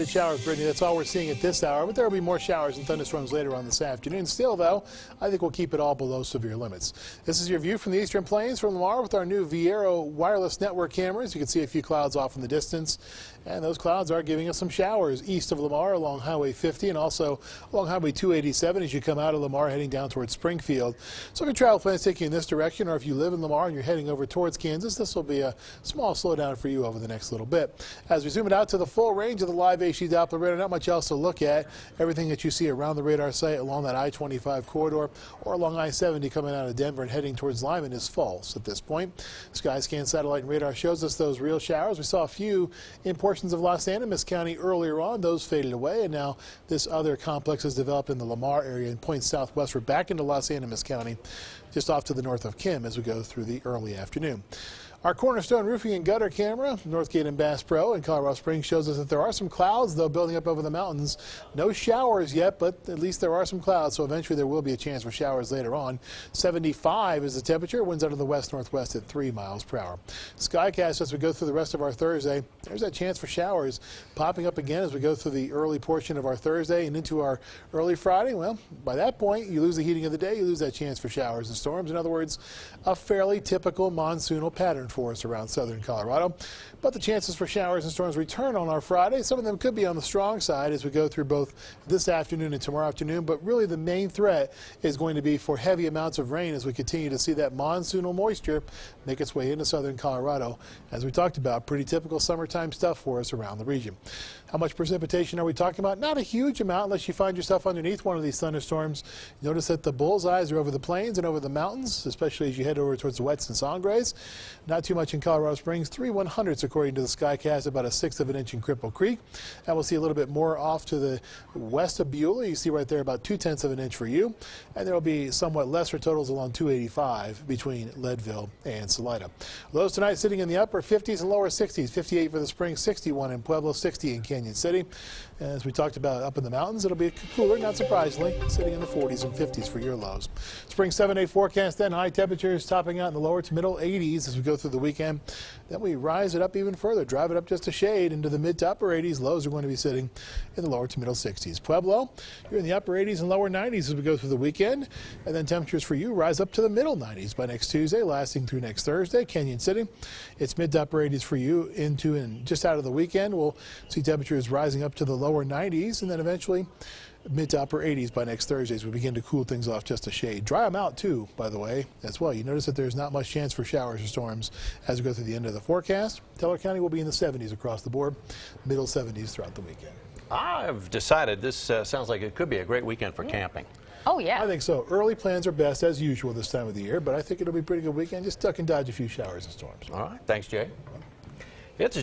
Showers, Brittany. That's all we're seeing at this hour, but there will be more showers and thunderstorms later on this afternoon. Still, though, I think we'll keep it all below severe limits. This is your view from the Eastern Plains from Lamar with our new Viero wireless network cameras. You can see a few clouds off in the distance, and those clouds are giving us some showers east of Lamar along Highway 50 and also along Highway 287 as you come out of Lamar heading down towards Springfield. So if your travel plans take you in this direction, or if you live in Lamar and you're heading over towards Kansas, this will be a small slowdown for you over the next little bit. As we zoom it out to the full range of the live HD Doppler radar, not much else to look at. Everything that you see around the radar site along that I-25 corridor or along I-70 coming out of Denver and heading towards Lyman is false at this point. Skyscan satellite and radar shows us those real showers. We saw a few in portions of Los Animas County earlier on. Those faded away, and now this other complex has developed in the Lamar area and points southwestward back into Los Animas County, just off to the north of Kim as we go through the early afternoon. Our Cornerstone Roofing and Gutter camera, Northgate and Bass Pro in Colorado Springs, shows us that there are some clouds, though, building up over the mountains. No showers yet, but at least there are some clouds, so eventually there will be a chance for showers later on. 75 is the temperature. Winds out of the west-northwest at 3 miles per hour. Skycast as we go through the rest of our Thursday. There's that chance for showers popping up again as we go through the early portion of our Thursday and into our early Friday. Well, by that point, you lose the heating of the day. You lose that chance for showers and storms. In other words, a fairly typical monsoonal pattern for us around southern Colorado. But the chances for showers and storms return on our Friday. Some of them could be on the strong side as we go through both this afternoon and tomorrow afternoon, but really the main threat is going to be for heavy amounts of rain as we continue to see that monsoonal moisture make its way into southern Colorado. As we talked about, pretty typical summertime stuff for us around the region. How much precipitation are we talking about? Not a huge amount unless you find yourself underneath one of these thunderstorms. Notice that the bullseyes are over the plains and over the mountains, especially as you head over towards the Wets and Sangres. Not too much in Colorado Springs, 3/100ths according to the Skycast, about a 1/6 of an inch in Cripple Creek. And we'll see a little bit more off to the west of Beulah. You see right there about 2/10 of an inch for you. And there will be somewhat lesser totals along 285 between Leadville and Salida. Lows tonight sitting in the upper 50s and lower 60s, 58 for the Springs, 61 in Pueblo, 60 in Canyon City. As we talked about up in the mountains, it'll be cooler, not surprisingly, sitting in the 40s and 50s for your lows. Spring 7-day forecast then, high temperatures topping out in the lower to middle 80s as we go through the weekend. Then we rise it up even further, drive it up just a shade into the mid to upper 80s. Lows are going to be sitting in the lower to middle 60s. Pueblo, you're in the upper 80s and lower 90s as we go through the weekend. And then temperatures for you rise up to the middle 90s by next Tuesday, lasting through next Thursday. Canyon City, it's mid to upper 80s for you into and just out of the weekend. We'll see temperatures rising up to the lower 90s and then eventually mid to upper 80s by next Thursday as we begin to cool things off just a shade. Dry them out too, by the way, as well. You notice that there's not much chance for showers or storms as we go through the end of the forecast. Teller County will be in the 70s across the board, middle 70s throughout the weekend. I've decided this sounds like it could be a great weekend for camping. Oh, yeah. I think so. Early plans are best as usual this time of the year, but I think it'll be a pretty good weekend. Just duck and dodge a few showers and storms. All right. Thanks, Jay. It's